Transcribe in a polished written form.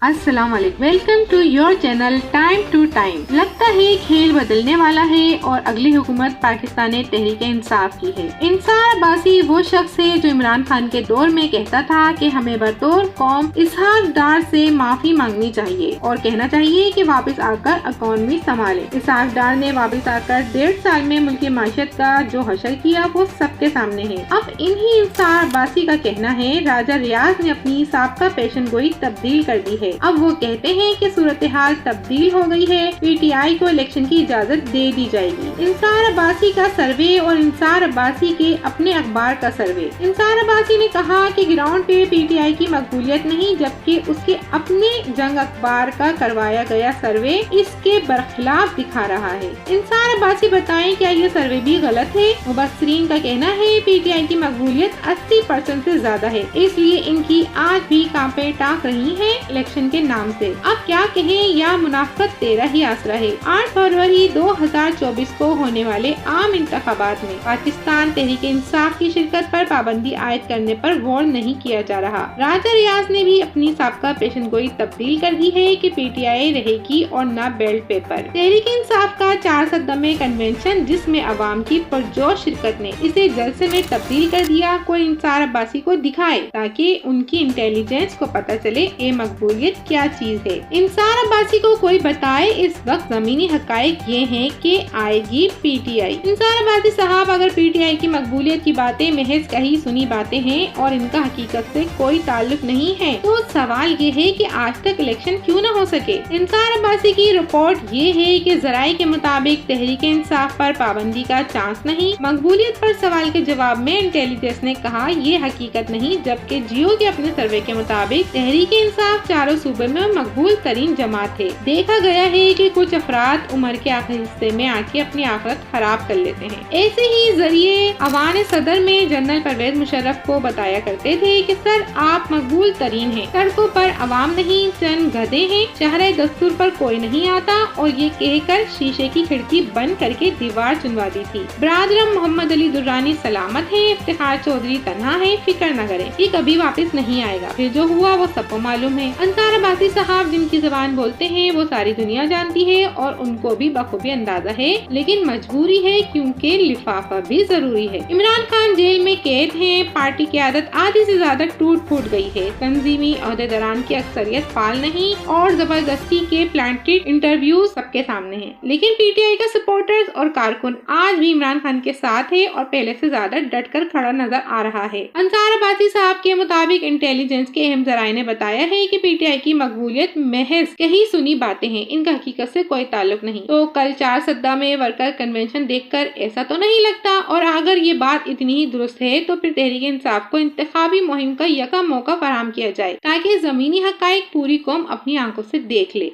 अस्सलाम वालेकुम, welcome to your channel time to time. लगता है खेल बदलने वाला है और अगली हुकूमत पाकिस्तान तहरीक इंसाफ की है। इंसार अब्बासी वो शख्स है जो इमरान खान के दौर में कहता था कि हमें बतौर कौम इसहाक डार से माफी मांगनी चाहिए और कहना चाहिए कि वापस आकर इकॉनमी संभाले। इसहाक डार ने वापस आकर 1.5 साल में मुल्क की माशत का जो हशर किया वो सबके सामने है। अब इन्हीं इंसार अब्बासी का कहना है राजा रियाज ने अपनी साबका पेशन गोई तब्दील कर दी है। अब वो कहते हैं कि सूरत हाल तब्दील हो गई है, पीटीआई को इलेक्शन की इजाजत दे दी जाएगी। इंसार अब्बासी का सर्वे और इंसार अब्बासी के अपने अखबार का सर्वे। इंसार अब्बासी ने कहा कि ग्राउंड पे पीटीआई की मकबूलियत नहीं, जबकि उसके अपने जंग अखबार का करवाया गया सर्वे इसके बरखिलाफ दिखा रहा है। इंसार अब्बासी बताएं क्या ये सर्वे भी गलत है? मुबस्सिरीन का कहना है पीटीआई की मकबूलियत 80% से ज्यादा है, इसलिए इनकी आज भी कांपे टाक रही है इलेक्शन के नाम से। अब क्या कहें, या मुनाफिकत तेरा ही आसरा है। 8 फरवरी 2024 को होने वाले आम इंतखाबात में पाकिस्तान तहरीक इंसाफ की शिरकत पर पाबंदी आयद करने पर गौर नहीं किया जा रहा। राजा रियाज ने भी अपनी साबका पेशन गोई तब्दील कर दी है कि पीटीआई रहेगी और न बेल्ट पेपर। तहरीक इंसाफ का 4 सदमे कन्वेंशन जिसमें अवाम की पुरजोश शिरकत ने इसे जलसे में तब्दील कर दिया, कोई इंसार अब्बासी को दिखाए ताकि उनकी इंटेलिजेंस को पता चले ये मकबूलियत क्या चीज है। इंसार अब्बासी को कोई बताए इस वक्त जमीनी हकायक ये हैं कि आएगी पीटीआई। इंसार अब्बासी साहब, अगर पीटीआई की मकबूलियत की बातें महज कही सुनी बातें हैं और इनका हकीकत से कोई ताल्लुक नहीं है, तो सवाल ये है कि आज तक इलेक्शन क्यों न हो सके। इंसार अब्बासी की रिपोर्ट ये है कि जराये के मुताबिक तहरीक इंसाफ पर पाबंदी का चांस नहीं। मकबूलियत पर सवाल के जवाब में इंटेलिजेंस ने कहा ये हकीकत नहीं, जबकि जियो के अपने सर्वे के मुताबिक तहरीक इंसाफ चारों सूबे में मकबूल तरीन जमात है। देखा गया है कि कुछ अफराद उम्र के आखिरी हिस्से में आके अपनी आखिरत खराब कर लेते हैं। ऐसे ही जरिए अवान सदर में जनरल परवेज मुशर्रफ को बताया करते थे कि सर आप मकबूल तरीन हैं, सड़कों पर अवाम नहीं चंद गधे हैं, शहर दस्तूर पर कोई नहीं आता, और ये कहकर शीशे की खिड़की बंद करके दीवार चुनवा दी थी। बरादरम मोहम्मद अली दुर्रानी सलामत है, इफ्तिखार चौधरी तन्हा है, फिक्र न करें ये कभी वापस नहीं आएगा। फिर जो हुआ वो सबको मालूम है। इंसार अब्बासी साहब जिनकी ज़बान बोलते हैं वो सारी दुनिया जानती है और उनको भी बखूबी अंदाजा है, लेकिन मजबूरी है क्योंकि लिफाफा भी जरूरी है। इमरान खान जेल में कैद हैं, पार्टी की आदत आधी से ज्यादा टूट फूट गई है, तंजीमी अहदेदारान की अक्सरियत फाल नहीं और जबरदस्ती के प्लांटेड इंटरव्यू सबके सामने हैं। लेकिन पीटीआई का सपोर्टर्स और कारकुन आज भी इमरान खान के साथ है और पहले से ज्यादा डट कर खड़ा नजर आ रहा है। इंसार अब्बासी साहब के मुताबिक इंटेलिजेंस के अहम जराये ने बताया है कि पीटीआई की मकबूलियत महज कही सुनी बातें हैं, इनका हकीकत से कोई ताल्लुक नहीं। तो कल 4 सद्दा में वर्कर कन्वेंशन देखकर ऐसा तो नहीं लगता, और अगर ये बात इतनी ही दुरुस्त है तो फिर तहरीक इंसाफ को इंतखाबी मुहिम का यका मौका फराहम किया जाए ताकि जमीनी हकायक पूरी कौम अपनी आंखों से देख ले।